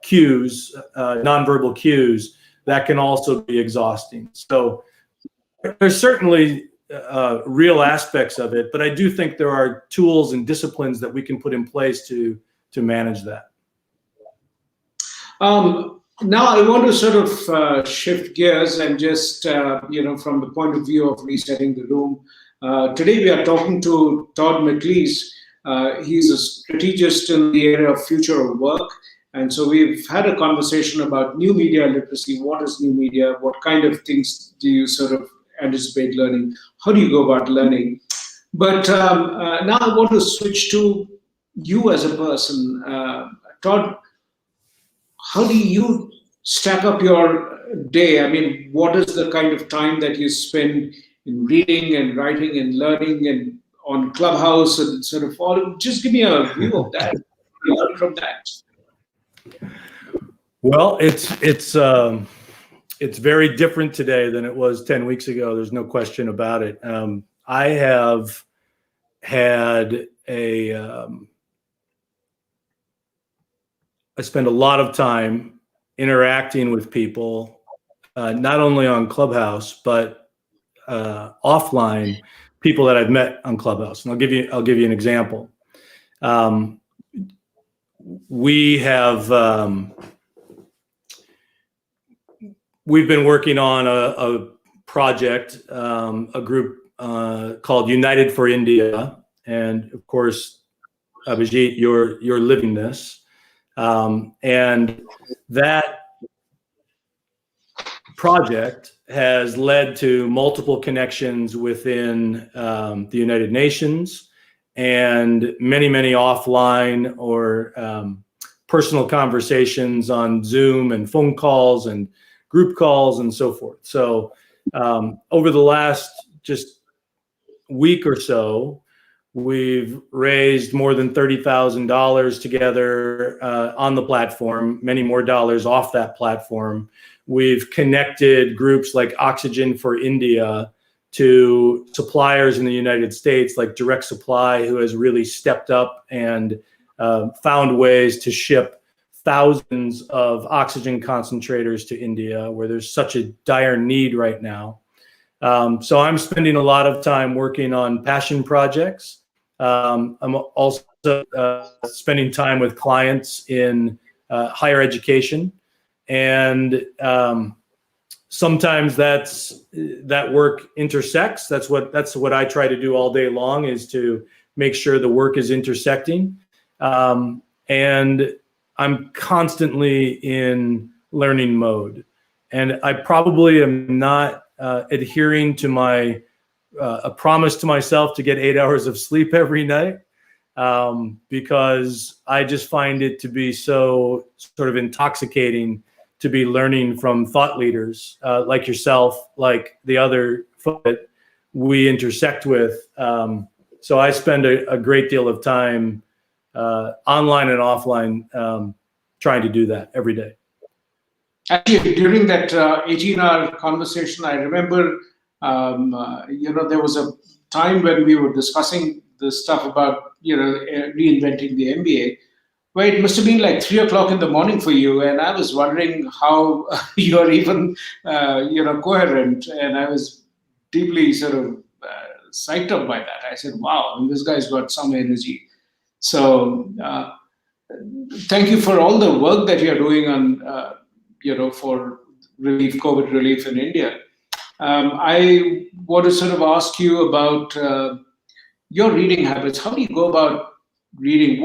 cues, nonverbal cues. That can also be exhausting. So there's certainly real aspects of it, but I do think there are tools and disciplines that we can put in place to manage that. Now I want to sort of shift gears and just, from the point of view of resetting the room. Today we are talking to Todd McLees. He's a strategist in the area of future of work. And so we've had a conversation about new media literacy. What is new media? What kind of things do you sort of anticipate learning? How do you go about learning? But now I want to switch to you as a person. Todd, how do you stack up your day? I mean, what is the kind of time that you spend in reading and writing and learning and on Clubhouse and sort of all? Just give me a view of that. Learn from that. Well, it's very different today than it was 10 weeks ago. There's no question about it. I have had I spend a lot of time interacting with people, not only on Clubhouse, but offline, people that I've met on Clubhouse. And I'll give you an example. We've been working on a project, a group called United for India, and of course, Abhijit, you're living this, and that project has led to multiple connections within the United Nations and many offline or personal conversations on Zoom and phone calls and group calls and so forth. So over the last just week or so, we've raised more than $30,000 together on the platform, many more dollars off that platform. We've connected groups like Oxygen for India to suppliers in the United States, like Direct Supply, who has really stepped up and found ways to ship thousands of oxygen concentrators to India, where there's such a dire need right now. So I'm spending a lot of time working on passion projects. I'm also spending time with clients in higher education, and sometimes that work intersects. That's what I try to do all day long, is to make sure the work is intersecting. And I'm constantly in learning mode, and I probably am not adhering to my a promise to myself to get 8 hours of sleep every night, because I just find it to be so sort of intoxicating to be learning from thought leaders like yourself, like the other folks that we intersect with. So I spend a great deal of time online and offline trying to do that every day. Actually, during that 18-hour conversation, I remember, there was a time when we were discussing this stuff about, reinventing the MBA, where it must have been like 3 o'clock in the morning for you. And I was wondering how you're even, coherent. And I was deeply sort of psyched up by that. I said, wow, this guy's got some energy. So thank you for all the work that you're doing on, for COVID relief in India. I want to sort of ask you about your reading habits. How do you go about reading,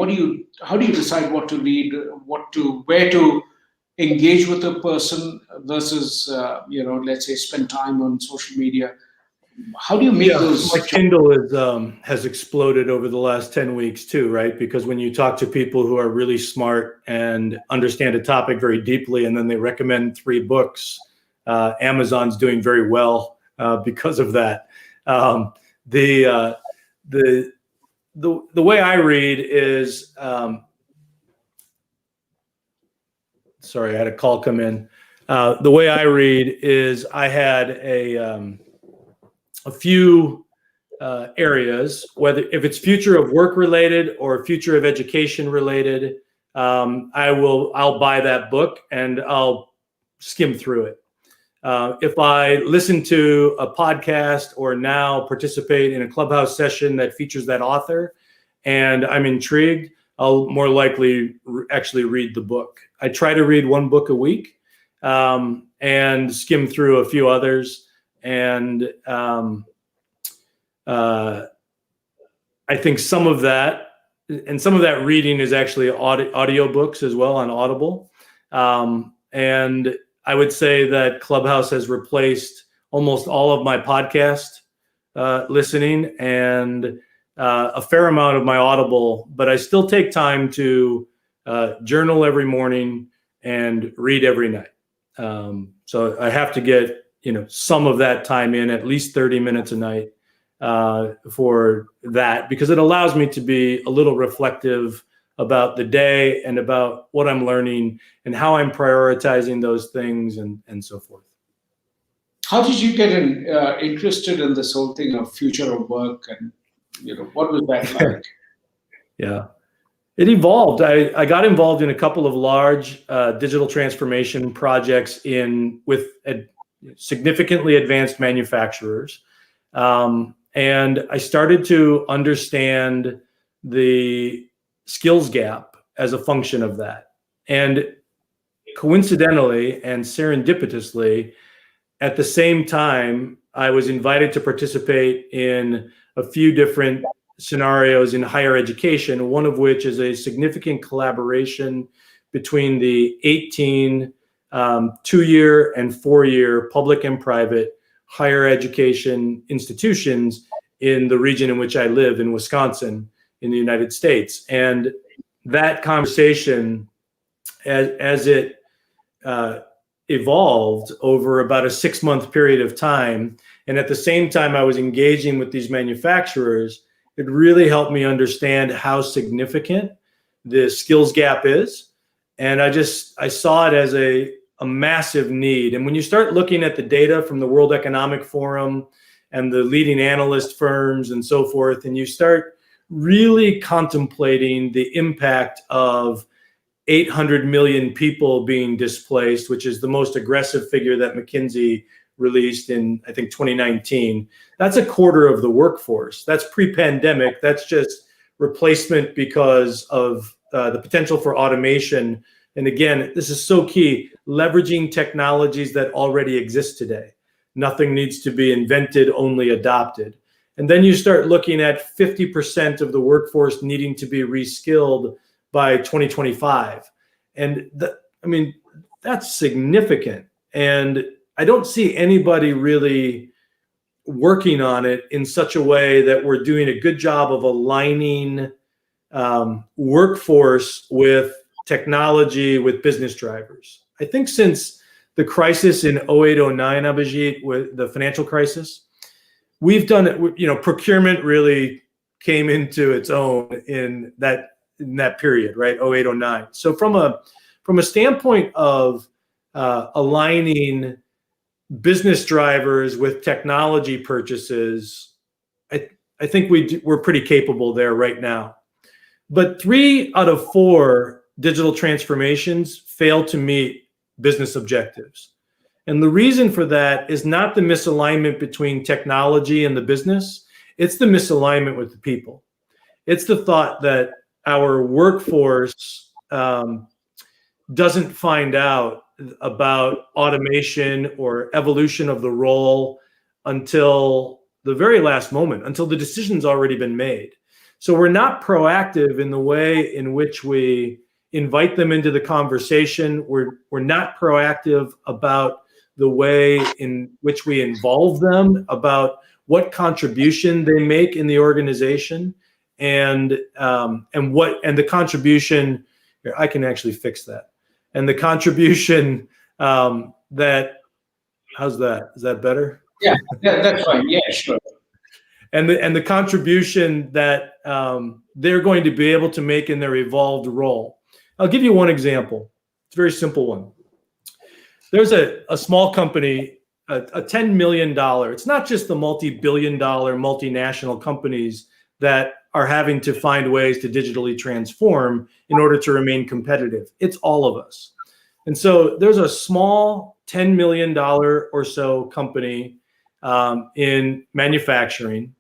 how do you decide what to read, where to engage with a person versus, let's say spend time on social media? How do you make those? My Kindle has exploded over the last 10 weeks too, right? Because when you talk to people who are really smart and understand a topic very deeply, and then they recommend 3 books, Amazon's doing very well because of that. The way I read is, sorry, I had a call come in. The way I read is I had a few areas, whether if it's future of work related or future of education related, I'll buy that book and I'll skim through it. If I listen to a podcast or now participate in a Clubhouse session that features that author and I'm intrigued, I'll more likely actually read the book. I try to read 1 book a week and skim through a few others. And I think some of that reading is actually audio books as well on Audible. And I would say that Clubhouse has replaced almost all of my podcast listening and a fair amount of my Audible, but I still take time to journal every morning and read every night. So I have to get, some of that time in, at least 30 minutes a night for that, because it allows me to be a little reflective about the day and about what I'm learning and how I'm prioritizing those things and so forth. How did you get interested in this whole thing of future of work, and what was that like? Yeah, it evolved. I got involved in a couple of large digital transformation projects with significantly advanced manufacturers, and I started to understand the skills gap as a function of that. And coincidentally and serendipitously, at the same time, I was invited to participate in a few different scenarios in higher education, one of which is a significant collaboration between the 18 2-year and 4-year public and private higher education institutions in the region in which I live, in Wisconsin, in the United States. And that conversation, as it evolved over about a 6-month period of time, and at the same time I was engaging with these manufacturers, it really helped me understand how significant the skills gap is. And I saw it as a massive need. And when you start looking at the data from the World Economic Forum and the leading analyst firms and so forth, and you start really contemplating the impact of 800 million people being displaced, which is the most aggressive figure that McKinsey released in, I think, 2019. That's a quarter of the workforce. That's pre-pandemic. That's just replacement because of the potential for automation. And again, this is so key, leveraging technologies that already exist today. Nothing needs to be invented, only adopted. And then you start looking at 50% of the workforce needing to be reskilled by 2025. And that's significant. And I don't see anybody really working on it in such a way that we're doing a good job of aligning workforce with technology, with business drivers. I think since the crisis in 0809, Abhijit, with the financial crisis, we've done it, procurement really came into its own in that period, right? 0809. So from a standpoint of aligning business drivers with technology purchases, I think we're pretty capable there right now. But 3 out of 4 digital transformations fail to meet business objectives. And the reason for that is not the misalignment between technology and the business. It's the misalignment with the people. It's the thought that our workforce doesn't find out about automation or evolution of the role until the very last moment, until the decision's already been made. So we're not proactive in the way in which we invite them into the conversation. We're not proactive about the way in which we involve them, about what contribution they make in the organization, and the contribution. Here, I can actually fix that. And the contribution that, how's that? Is that better? Yeah, that's fine. Yeah, sure. And the contribution that they're going to be able to make in their evolved role. I'll give you one example. It's a very simple one. There's a small company, a $10 million. It's not just the multi-billion-dollar multinational companies that are having to find ways to digitally transform in order to remain competitive. It's all of us. And so there's a small $10 million or so company in manufacturing,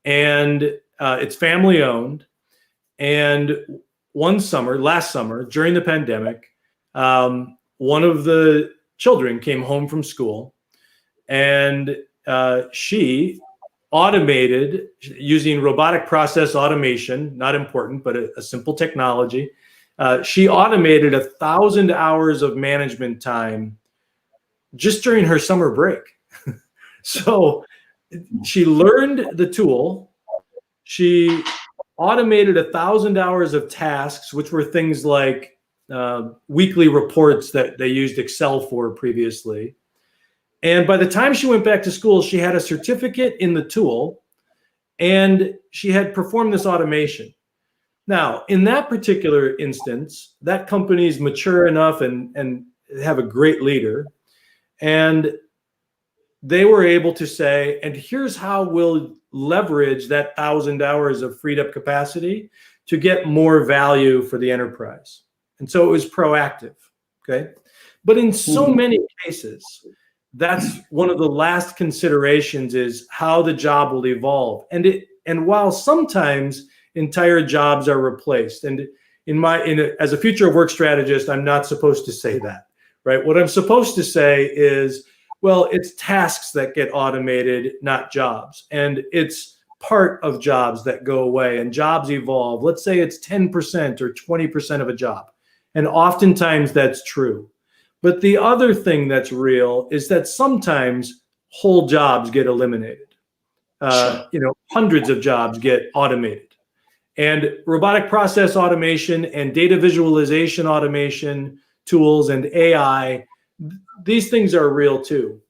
and it's family owned. And last summer, during the pandemic, one of the children came home from school, and she automated using robotic process automation, not important, but a simple technology. She automated 1,000 hours of management time just during her summer break. So she learned the tool. She automated 1,000 hours of tasks, which were things like weekly reports that they used Excel for previously. And by the time she went back to school, she had a certificate in the tool, and she had performed this automation. Now, in that particular instance, that company is mature enough and have a great leader. And they were able to say, and here's how we'll leverage that 1,000 hours of freed up capacity to get more value for the enterprise. And so it was proactive, okay? But in so many cases, that's one of the last considerations, is how the job will evolve. And while sometimes entire jobs are replaced, and as a future of work strategist, I'm not supposed to say that, right? What I'm supposed to say is, well, it's tasks that get automated, not jobs. And it's part of jobs that go away and jobs evolve. Let's say it's 10% or 20% of a job. And oftentimes that's true. But the other thing that's real is that sometimes whole jobs get eliminated. Hundreds of jobs get automated. And robotic process automation and data visualization automation tools and AI, these things are real too.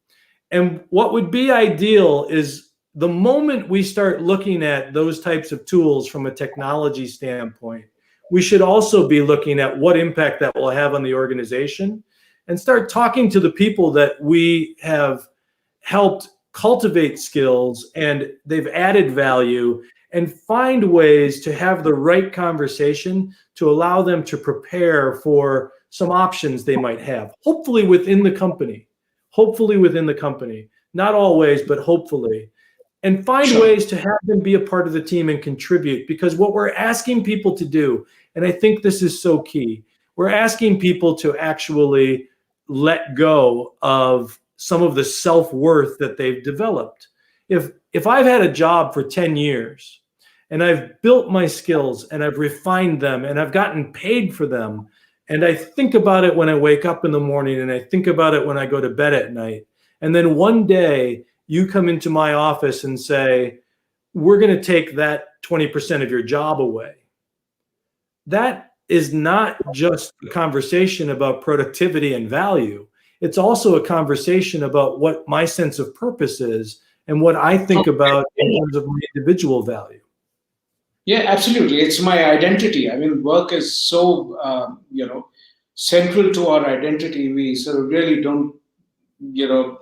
And what would be ideal is the moment we start looking at those types of tools from a technology standpoint, we should also be looking at what impact that will have on the organization, and start talking to the people that we have helped cultivate skills and they've added value, and find ways to have the right conversation to allow them to prepare for some options they might have, hopefully within the company, not always, but hopefully, and find ways to have them be a part of the team and contribute. Because what we're asking people to do, and I think this is so key, we're asking people to actually let go of some of the self-worth that they've developed. If I've had a job for 10 years and I've built my skills and I've refined them and I've gotten paid for them, and I think about it when I wake up in the morning and I think about it when I go to bed at night, and then one day you come into my office and say, we're going to take that 20% of your job away. That is not just a conversation about productivity and value. It's also a conversation about what my sense of purpose is and what I think about in terms of my individual value. Yeah, absolutely. It's my identity. I mean, work is so, central to our identity. We sort of really don't,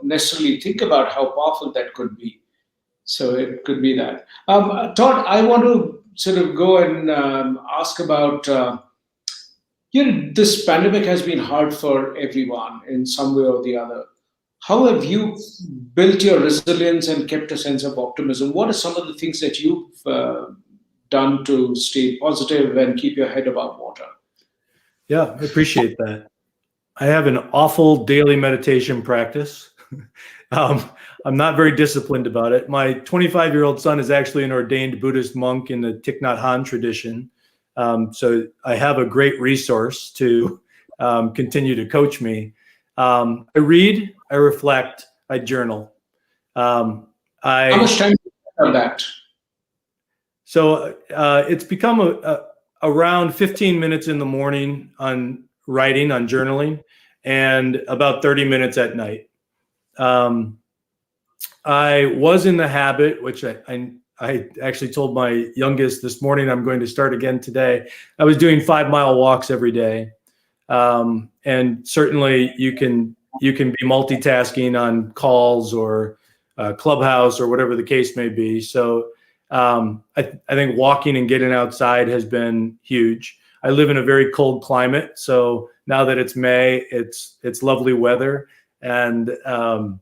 necessarily think about how powerful that could be. So it could be that. Todd, I want to sort of go and ask about, this pandemic has been hard for everyone in some way or the other. How have you built your resilience and kept a sense of optimism? What are some of the things that you've done to stay positive and keep your head above water? Yeah, I appreciate that. I have an awful daily meditation practice. I'm not very disciplined about it. My 25-year-old son is actually an ordained Buddhist monk in the Thich Nhat Hanh tradition. So I have a great resource to continue to coach me. I read, I reflect, I journal. How much time do you spend on that? So it's become around 15 minutes in the morning on writing, on journaling, and about 30 minutes at night. I was in the habit, which I actually told my youngest this morning, I'm going to start again today. I was doing 5-mile walks every day. And certainly you can be multitasking on calls or Clubhouse or whatever the case may be. So I think walking and getting outside has been huge. I live in a very cold climate, so now that it's May, it's lovely weather, and so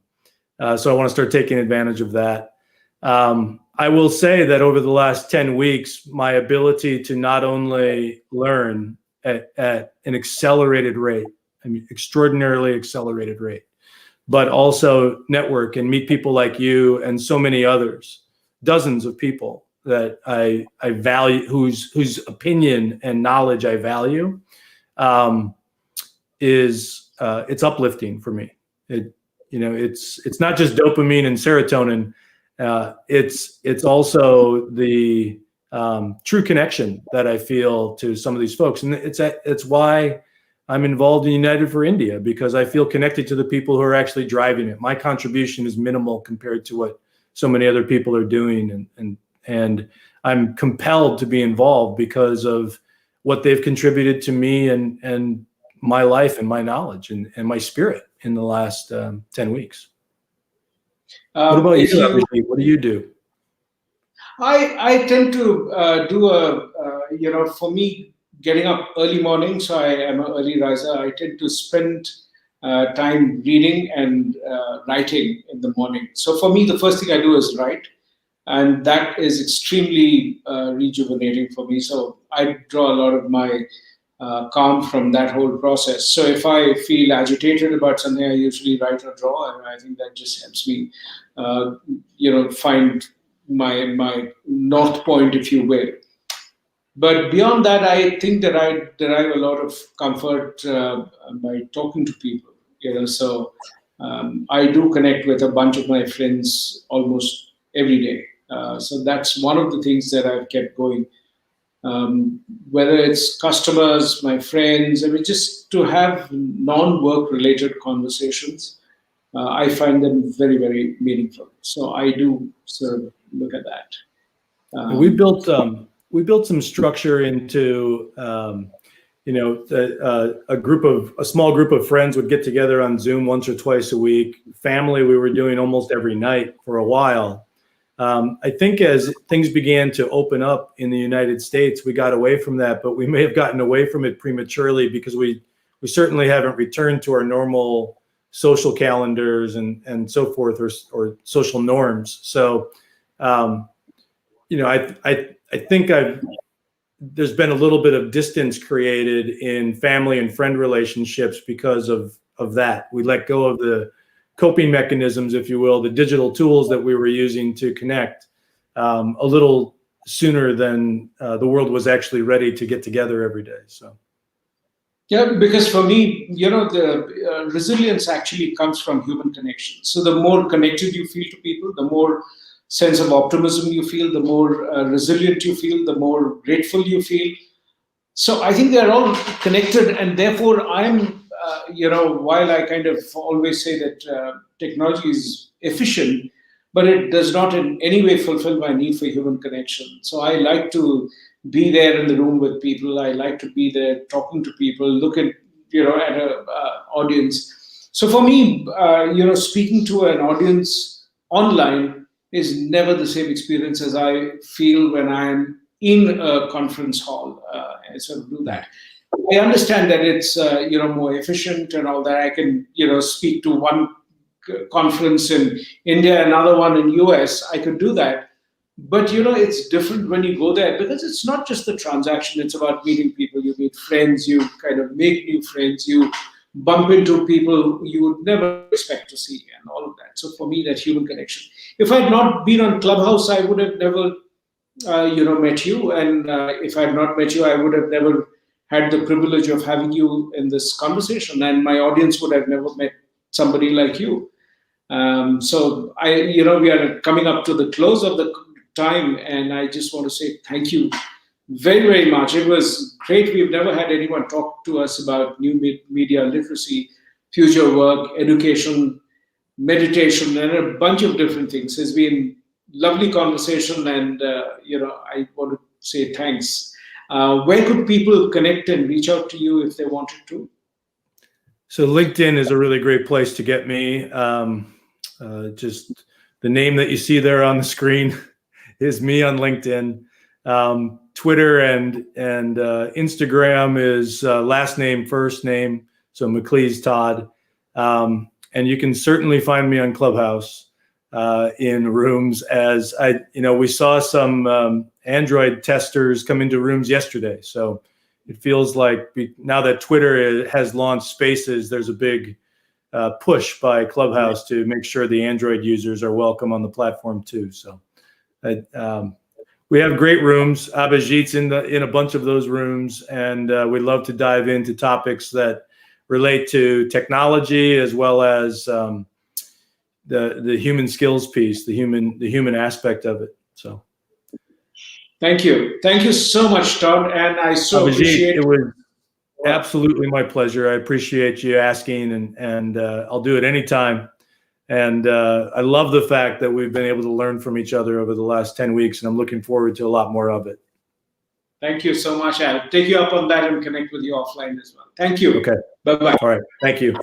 I want to start taking advantage of that. I will say that over the last 10 weeks, my ability to not only learn at an accelerated rate, I mean, extraordinarily accelerated rate, but also network and meet people like you and so many others, dozens of people that I value, whose opinion and knowledge I value, is it's uplifting for me. It's not just dopamine and serotonin. It's also the true connection that I feel to some of these folks, and it's why I'm involved in United for India, because I feel connected to the people who are actually driving it. My contribution is minimal compared to what so many other people are doing, and I'm compelled to be involved because of what they've contributed to me and my life and my knowledge and my spirit in the last 10 weeks. What about you, Abhishek? What do you do? I tend to do for me, getting up early morning, so I am an early riser. I tend to spend time reading and writing in the morning. So for me, the first thing I do is write, and that is extremely rejuvenating for me. So I draw a lot of my calm from that whole process. So if I feel agitated about something, I usually write or draw, and I think that just helps me, find my north point, if you will. But beyond that, I think that I derive a lot of comfort by talking to people. So I do connect with a bunch of my friends almost every day. So that's one of the things that I've kept going. Whether it's customers, my friends, I mean, just to have non-work related conversations, I find them very, very meaningful. So I do sort of look at that. We built some structure into, a small group of friends would get together on Zoom once or twice a week. Family, we were doing almost every night for a while. I think as things began to open up in the United States, we got away from that, but we may have gotten away from it prematurely because we certainly haven't returned to our normal social calendars and so forth, or social norms. So, I think there's been a little bit of distance created in family and friend relationships because of that. We let go of the coping mechanisms, if you will, the digital tools that we were using to connect a little sooner than the world was actually ready to get together every day. So. Yeah, because for me, the resilience actually comes from human connection. So the more connected you feel to people, the more sense of optimism you feel, the more resilient you feel, the more grateful you feel. So I think they're all connected, and therefore I'm, while I kind of always say that technology is efficient, but it does not in any way fulfill my need for human connection. So I like to be there in the room with people. I like to be there talking to people, look at an audience. So for me, speaking to an audience online is never the same experience as I feel when I'm in a conference hall. And sort of do that. I understand that it's more efficient and all that. I can speak to one conference in India, another one in US. I could do that. But it's different when you go there, because it's not just the transaction. It's about meeting people. You meet friends. You kind of make new friends. You bump into people you would never expect to see and all of that. So for me, that human connection. If I had not been on Clubhouse, I would have never met you. And if I had not met you, I would have never had the privilege of having you in this conversation. And my audience would have never met somebody like you. So we are coming up to the close of the time, and I just want to say thank you very, very much. It was great. We've never had anyone talk to us about new media literacy, future work, education, meditation, and a bunch of different things. It's been lovely conversation, and I want to say thanks. Where could people connect and reach out to you if they wanted to? So LinkedIn is a really great place to get me. Just the name that you see there on the screen is me on LinkedIn. Twitter and Instagram is last name, first name. So McLees Todd. And you can certainly find me on Clubhouse in rooms as we saw some Android testers come into rooms yesterday. So it feels like now that Twitter has launched Spaces, there's a big push by Clubhouse to make sure the Android users are welcome on the platform too. So we have great rooms. Abhijit's in a bunch of those rooms, and we love to dive into topics that relate to technology as well as the human skills piece, the human aspect of it. So, thank you so much, Todd, and I so Abhijit, appreciate it. Was absolutely my pleasure. I appreciate you asking, and I'll do it anytime. And I love the fact that we've been able to learn from each other over the last 10 weeks, and I'm looking forward to a lot more of it. Thank you so much. I'll take you up on that and connect with you offline as well. Thank you. Okay. Bye-bye. All right. Thank you.